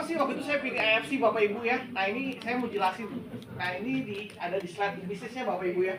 sih waktu itu saya pilih AFC Bapak Ibu ya. Nah ini saya mau jelasin. Nah ini ada di slide bisnisnya Bapak Ibu ya.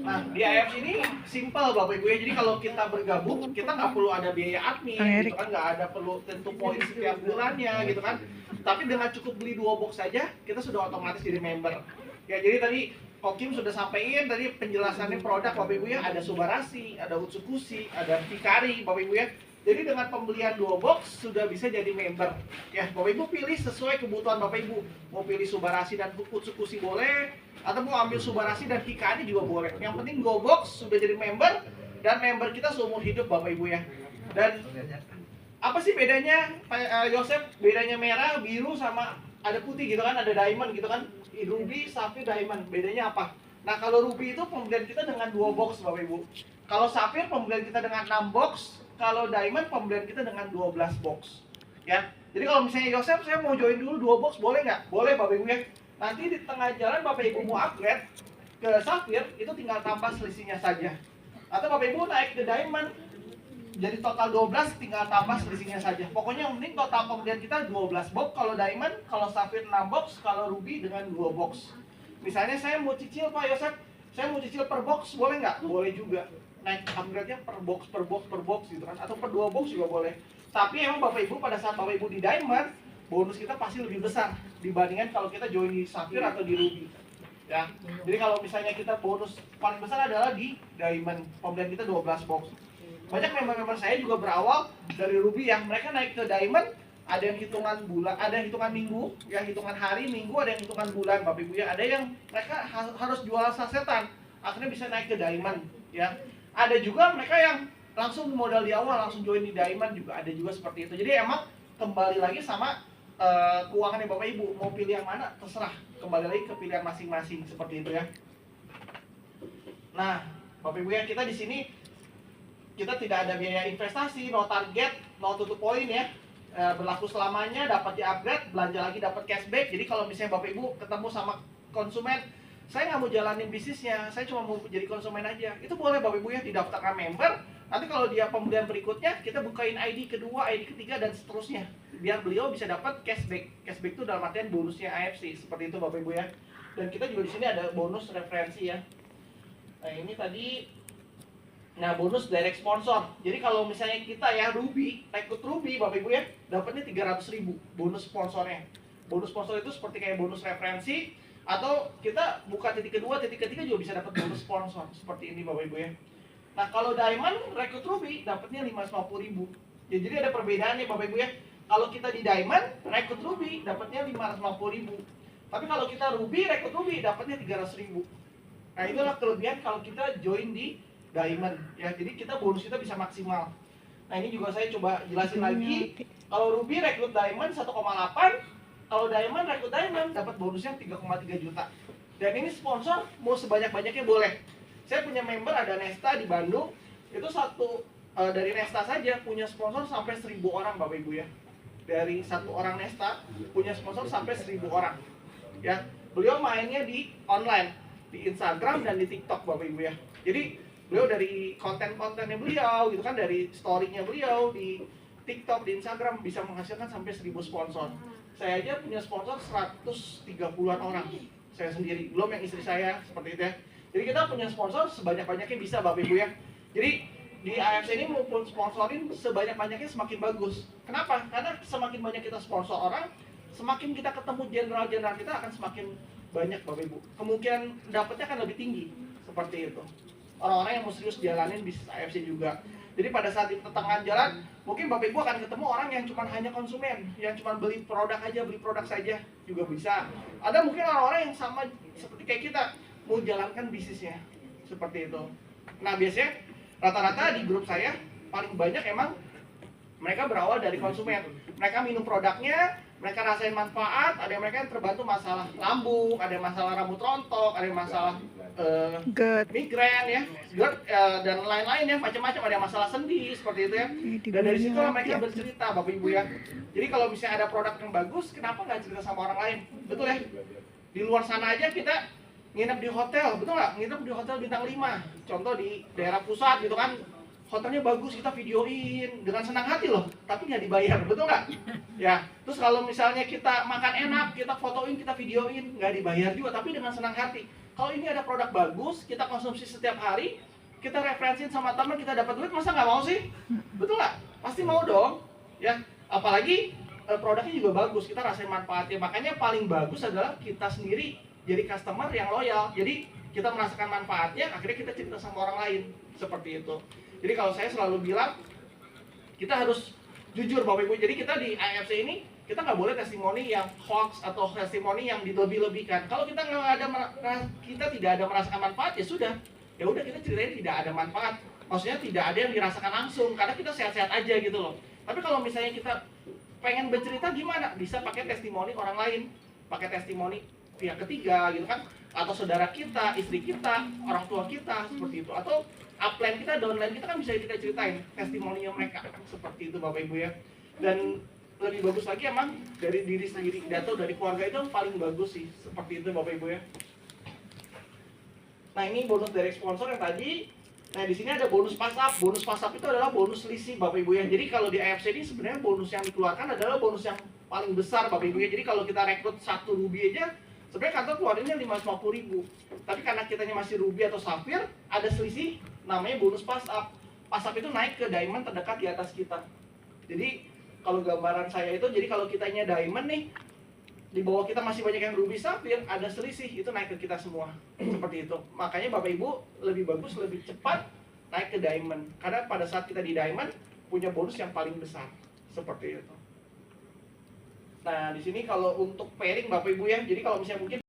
Nah di AFC ini simple Bapak Ibu ya. Jadi kalau kita bergabung, kita nggak perlu ada biaya admin, gitu kan, nggak ada perlu tentu poin setiap bulannya, gitu kan. Tapi dengan cukup beli 2 box saja, kita sudah otomatis jadi member. Ya jadi tadi Kokim sudah sampaikan tadi penjelasannya produk Bapak Ibu ya. Ada Subarasi, ada Utsukushi, ada Hikari Bapak Ibu ya. Jadi dengan pembelian 2 box sudah bisa jadi member. Ya, Bapak Ibu pilih sesuai kebutuhan Bapak Ibu. Mau pilih Subarasi dan Utsukushi boleh, atau mau ambil Subarasi dan Hikari juga boleh. Yang penting 2 box sudah jadi member, dan member kita seumur hidup Bapak Ibu ya. Dan apa sih bedanya Yosef? Bedanya merah, biru sama ada putih gitu kan, ada diamond gitu kan. Ruby, Sapphire, Diamond. Bedanya apa? Nah, kalau Ruby itu pembelian kita dengan 2 box Bapak Ibu. Kalau Sapphire pembelian kita dengan 6 box. Kalau Diamond pembelian kita dengan 12 box. Ya. Jadi kalau misalnya Yosef, saya mau join dulu 2 box, boleh nggak? Boleh Bapak Ibu ya. Nanti di tengah jalan Bapak Ibu mau upgrade ke Sapphire, itu tinggal tambah selisihnya saja. Atau Bapak Ibu naik ke Diamond, jadi total 12, tinggal tambah selisihnya saja. Pokoknya yang penting total pembelian kita 12 box. Kalau Diamond, kalau Sapphire 6 box, kalau Ruby dengan 2 box. Misalnya saya mau cicil Pak Yosef, saya mau cicil per box, boleh nggak? Boleh juga. Naik upgrade-nya per box gitu kan, atau per 2 box juga boleh. Tapi emang Bapak Ibu pada saat Bapak Ibu di Diamond, bonus kita pasti lebih besar dibandingkan kalau kita join di Sapphire atau di Ruby. Ya. Jadi kalau misalnya kita bonus paling besar adalah di Diamond, pembelian kita 12 box. Banyak member-member saya juga berawal dari Ruby yang mereka naik ke Diamond, ada yang hitungan bulan, ada yang hitungan minggu, yang hitungan hari, minggu, ada yang hitungan bulan Bapak Ibu ya. Ada yang mereka harus jual sasetan, akhirnya bisa naik ke Diamond ya. Ada juga mereka yang langsung modal di awal langsung join di Diamond, juga ada juga seperti itu. Jadi emang kembali lagi sama keuangannya Bapak Ibu, mau pilih yang mana terserah, kembali lagi ke pilihan masing-masing seperti itu ya. Nah, Bapak Ibu ya, kita di sini kita tidak ada biaya investasi, no target, no tutup poin ya. Berlaku selamanya, dapat di-upgrade, belanja lagi dapat cashback. Jadi kalau misalnya Bapak Ibu ketemu sama konsumen, saya nggak mau jalanin bisnisnya, saya cuma mau jadi konsumen aja, itu boleh Bapak Ibu ya, didaftarkan member. Nanti kalau dia pembelian berikutnya, kita bukain ID kedua, ID ketiga, dan seterusnya, biar beliau bisa dapat cashback. Cashback itu dalam artian bonusnya AFC, seperti itu Bapak Ibu ya. Dan kita juga di sini ada bonus referensi ya. Nah ini tadi. Nah, bonus direct sponsor. Jadi kalau misalnya kita ya Ruby, rekrut Ruby Bapak Ibu ya, dapatnya 300.000 bonus sponsornya. Bonus sponsor itu seperti kayak bonus referensi, atau kita buka titik kedua, titik ketiga juga bisa dapat bonus sponsor seperti ini Bapak Ibu ya. Nah, kalau Diamond rekrut Ruby dapatnya 550.000. Ya, jadi ada perbedaannya Bapak Ibu ya. Kalau kita di Diamond rekrut Ruby dapatnya 550.000. Tapi kalau kita Ruby rekrut Ruby dapatnya 300.000. Nah, itulah kelebihan kalau kita join di Diamond ya, jadi kita bonus kita bisa maksimal. Nah ini juga saya coba jelasin lagi. Kalau Ruby rekrut Diamond 1,8, kalau Diamond rekrut Diamond dapat bonusnya 3,3 juta. Dan ini sponsor mau sebanyak-banyaknya boleh. Saya punya member ada Nesta di Bandung, itu dari Nesta saja punya sponsor sampai 1.000 orang Bapak Ibu ya. Dari satu orang Nesta punya sponsor sampai 1.000 orang. Ya, beliau mainnya di online, di Instagram dan di TikTok Bapak Ibu ya. Jadi beliau dari konten-kontennya beliau gitu kan, dari story-nya beliau di TikTok, di Instagram bisa menghasilkan sampai 1.000 sponsor. Saya aja punya sponsor 130-an orang, saya sendiri, belum yang istri saya, seperti itu ya. Jadi kita punya sponsor sebanyak-banyaknya bisa Bapak Ibu ya. Jadi di AFC ini maupun sponsorin sebanyak-banyaknya semakin bagus. Kenapa? Karena semakin banyak kita sponsor orang, semakin kita ketemu general-general kita akan semakin banyak Bapak Ibu. Kemungkinan dapatnya akan lebih tinggi, seperti itu. Orang-orang yang mau serius jalanin bisnis AFC juga. Jadi pada saat di pertengahan jalan, mungkin Bapak Ibu akan ketemu orang yang cuma hanya konsumen, yang cuma beli produk saja juga bisa. Ada mungkin orang-orang yang sama seperti kayak kita, mau jalankan bisnisnya, seperti itu. Nah biasanya rata-rata di grup saya paling banyak emang mereka berawal dari konsumen. Mereka minum produknya, mereka rasain manfaat, ada yang mereka yang terbantu masalah lambung, ada yang masalah rambut rontok, ada yang masalah migrain ya, dan lain-lain ya, macam-macam, ada yang masalah sendi seperti itu ya. Dan dari situ mereka bercerita Bapak Ibu ya. Jadi kalau misalnya ada produk yang bagus, kenapa nggak cerita sama orang lain? Betul ya? Di luar sana aja kita nginep di hotel, betul nggak? Nginep di hotel bintang 5, contoh di daerah pusat gitu kan, hotelnya bagus, kita videoin dengan senang hati loh, tapi nggak dibayar, betul nggak? Ya, terus kalau misalnya kita makan enak, kita fotoin, kita videoin, nggak dibayar juga, tapi dengan senang hati. Kalau ini ada produk bagus, kita konsumsi setiap hari, kita referensiin sama teman, kita dapat duit, masa nggak mau sih? Betul nggak? Pasti mau dong, ya. Apalagi produknya juga bagus, kita rasain manfaatnya. Makanya paling bagus adalah kita sendiri jadi customer yang loyal. Jadi kita merasakan manfaatnya, akhirnya kita cerita sama orang lain, seperti itu. Jadi kalau saya selalu bilang, kita harus jujur Bapak Ibu. Jadi kita di AFC ini, kita nggak boleh testimoni yang hoax atau testimoni yang dilebih-lebihkan. Kalau kita tidak ada merasakan manfaat, ya sudah. Ya udah, kita ceritain tidak ada manfaat. Maksudnya tidak ada yang dirasakan langsung, karena kita sehat-sehat aja gitu loh. Tapi kalau misalnya kita pengen bercerita gimana? Bisa pakai testimoni orang lain, pakai testimoni pihak ketiga gitu kan, atau saudara kita, istri kita, orang tua kita, seperti itu. Atau upline kita, downline kita kan bisa kita ceritain testimoninya mereka, seperti itu Bapak Ibu ya. Dan lebih bagus lagi emang dari diri sendiri atau dari keluarga itu paling bagus sih, seperti itu Bapak Ibu ya. Nah ini bonus dari sponsor yang tadi. Nah di sini ada bonus pasap. Bonus pasap itu adalah bonus selisih Bapak Ibu ya. Jadi kalau di AFC ini sebenarnya bonus yang dikeluarkan adalah bonus yang paling besar Bapak Ibu ya. Jadi kalau kita rekrut 1 ruby aja, sebenarnya kantor keluarinnya 550.000. Tapi karena kitanya masih ruby atau safir, ada selisih namanya bonus pasap. Pasap itu naik ke diamond terdekat di atas kita. Jadi kalau gambaran saya itu, jadi kalau kitanya diamond nih, di bawah kita masih banyak yang ruby safir, ada selisih, itu naik ke kita semua. Seperti itu. Makanya Bapak Ibu lebih bagus, lebih cepat naik ke diamond. Karena pada saat kita di diamond, punya bonus yang paling besar. Seperti itu. Nah, di sini kalau untuk pairing Bapak Ibu ya, jadi kalau misalnya mungkin